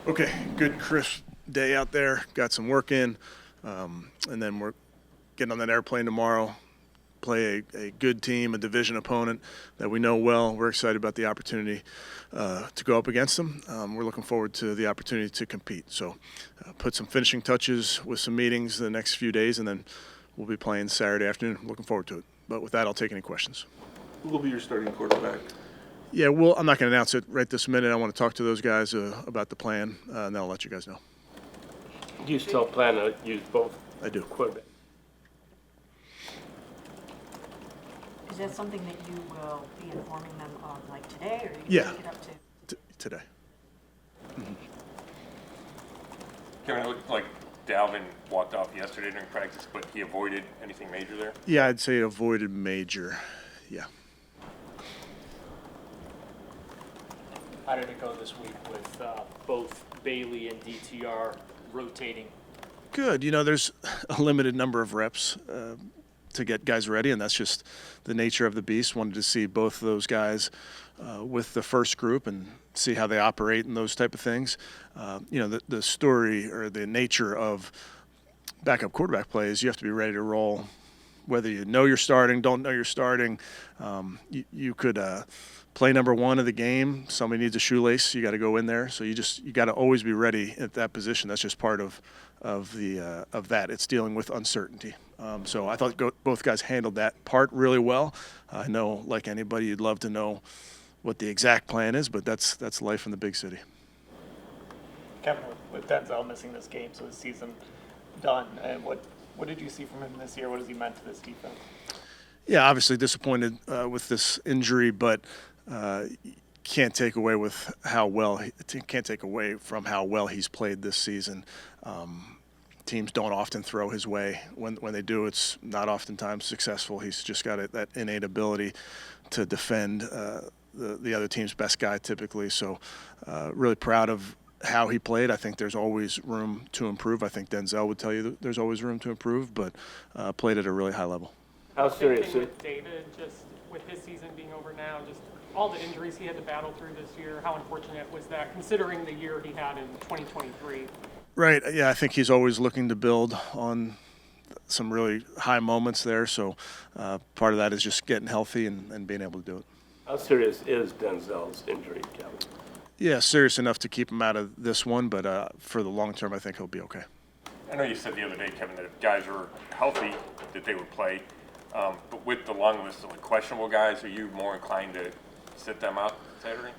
Okay, good crisp day out there. Got some work in, and then we're getting on that airplane tomorrow. Play a good team, a division opponent that we know well. We're excited about the opportunity to go up against them. We're looking forward to the opportunity to compete. So put some finishing touches with some meetings the next few days, and then we'll be playing Saturday afternoon. Looking forward to it. But with that, I'll take any questions. Who will be your starting quarterback? Yeah, well, I'm not going to announce it right this minute. I want to talk to those guys about the plan, and then I'll let you guys know. Do you still plan to use both? I do. Quarterback? Is that something that you will be informing them of, like today, or you Yeah. take it up to? Today. Kevin, it looked like Dalvin walked off yesterday during practice, but he avoided anything major there? Yeah, I'd say avoided major. Yeah. How did it go this week with both Bailey and DTR rotating? Good. You know, there's a limited number of reps to get guys ready, and that's just the nature of the beast. Wanted to see both of those guys with the first group and see how they operate and those type of things. You know, the story or the nature of backup quarterback play is you have to be ready to roll. Whether you know you're starting, don't know you're starting, you could play number one of the game. Somebody needs a shoelace, you got to go in there. So you got to always be ready at that position. That's just part of that. It's dealing with uncertainty. So I thought both guys handled that part really well. I know, like anybody, you'd love to know what the exact plan is, but that's life in the big city. Kevin, with Denzel missing this game, so his season done, and what did you see from him this year? What has he meant to this defense? Yeah, obviously disappointed with this injury, but can't take away from how well he's played this season. Teams don't often throw his way. When they do, it's not oftentimes successful. He's just got that innate ability to defend the other team's best guy typically. So really proud of how he played. I think there's always room to improve. I think Denzel would tell you that there's always room to improve, but played at a really high level. How Same serious thing is with David, just with his season being over now, just all the injuries he had to battle through this year. How unfortunate was that, considering the year he had in 2023? Right. Yeah, I think he's always looking to build on some really high moments there. So part of that is just getting healthy and being able to do it. How serious is Denzel's injury, Kevin? Yeah, serious enough to keep him out of this one, but for the long term, I think he'll be okay. I know you said the other day, Kevin, that if guys are healthy, that they would play. But with the long list of questionable guys, are you more inclined to sit them out Saturday?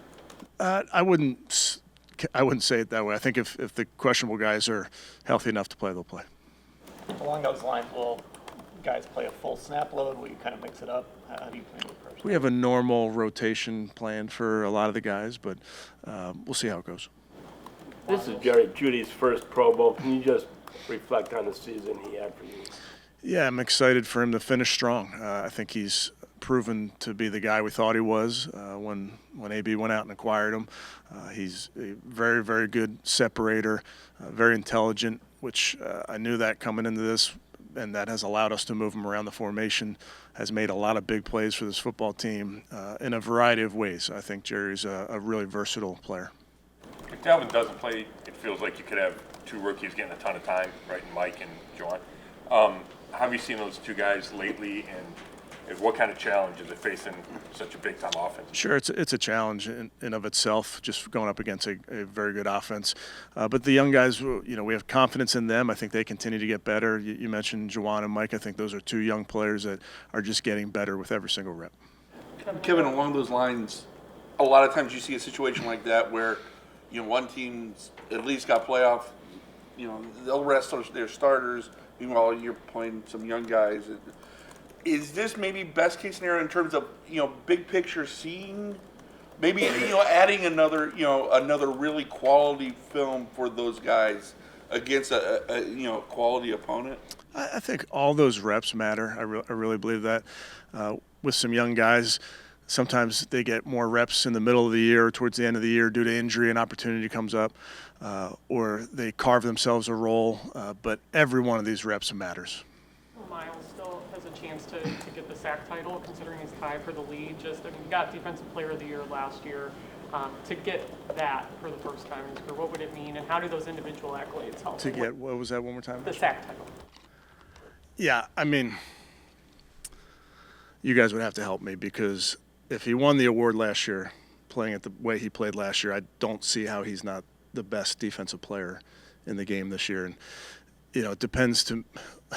I wouldn't say it that way. I think if the questionable guys are healthy enough to play, they'll play. Along those lines, will guys play a full snap load? Will you kind of mix it up? How do you plan to approach We have a normal rotation plan for a lot of the guys, but we'll see how it goes. This is Jerry Judy's first Pro Bowl. Can you just reflect on the season he had for you? Yeah, I'm excited for him to finish strong. I think he's proven to be the guy we thought he was when AB went out and acquired him. He's a very, very good separator, very intelligent, which I knew that coming into this, and that has allowed us to move him around the formation, has made a lot of big plays for this football team in a variety of ways. I think Jerry's a really versatile player. If Dalvin doesn't play, it feels like you could have two rookies getting a ton of time, right, in Mike and Juwan. How have you seen those two guys lately, and what kind of challenge is it facing such a big-time offense? Sure, it's a challenge in of itself, just going up against a very good offense. But the young guys, we have confidence in them. I think they continue to get better. You mentioned Juwan and Mike. I think those are two young players that are just getting better with every single rep. Kevin, along those lines, a lot of times you see a situation like that where, one team's at least got playoff, they'll rest their starters. Meanwhile, you're playing some young guys. Is this maybe best case scenario in terms of, big picture seeing, maybe, adding another really quality film for those guys against a quality opponent? I think all those reps matter. I really believe that. With some young guys, sometimes they get more reps in the middle of the year or towards the end of the year due to injury and opportunity comes up, or they carve themselves a role. But every one of these reps matters. Miles still has a chance to get the sack title, considering his tie for the lead. He got Defensive Player of the Year last year. To get that for the first time in his career, what would it mean, and how do those individual accolades help? To get, what was that one more time? the SAC title. Yeah, I mean, you guys would have to help me, because if he won the award last year, playing it the way he played last year, I don't see how he's not the best defensive player in the game this year. And, you know, it depends to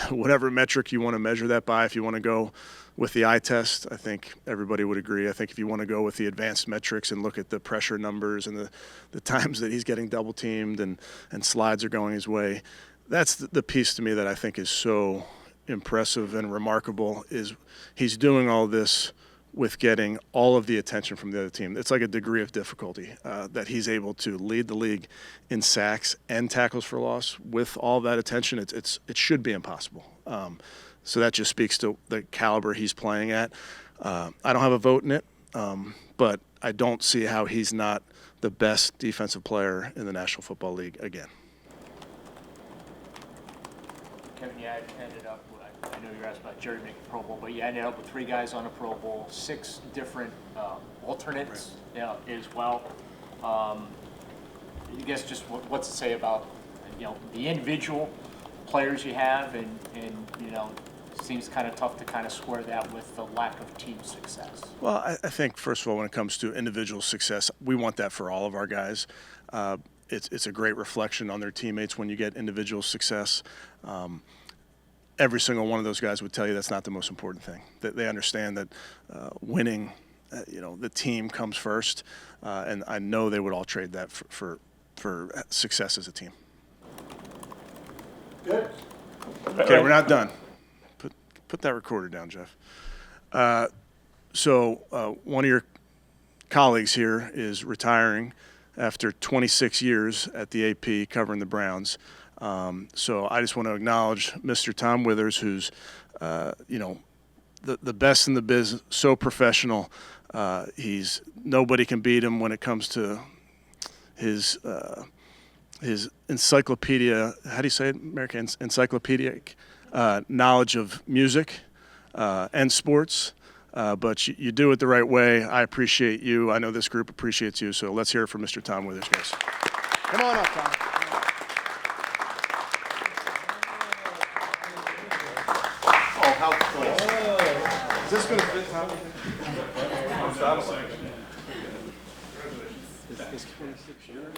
whatever metric you want to measure that by. If you want to go with the eye test, I think everybody would agree. I think if you want to go with the advanced metrics and look at the pressure numbers and the times that he's getting double teamed and slides are going his way, that's the piece to me that I think is so impressive and remarkable, is he's doing all this with getting all of the attention from the other team. It's like a degree of difficulty that he's able to lead the league in sacks and tackles for loss with all that attention. It should be impossible. So that just speaks to the caliber he's playing at. I don't have a vote in it, but I don't see how he's not the best defensive player in the National Football League again. Kevin, you ended up, I know you were asked about Jerry making Pro Bowl, but you ended up with 3 guys on a Pro Bowl, 6 different alternates as well. I guess just what's to say about, the individual players you have, and seems kind of tough to kind of square that with the lack of team success. Well, I think, first of all, when it comes to individual success, we want that for all of our guys. It's a great reflection on their teammates when you get individual success. Every single one of those guys would tell you that's not the most important thing. That they understand that winning, the team comes first, and I know they would all trade that for success as a team. Good. Okay, we're not done. Put that recorder down, Jeff. So one of your colleagues here is retiring after 26 years at the AP covering the Browns. So I just want to acknowledge Mr. Tom Withers, who's, the best in the biz, so professional. Nobody can beat him when it comes to his encyclopedia. How do you say it, American? Encyclopedic knowledge of music and sports. But you do it the right way. I appreciate you. I know this group appreciates you. So let's hear it from Mr. Tom Withers, guys. Come on up, Tom. Is this going to fit, Tom? Is 26 years?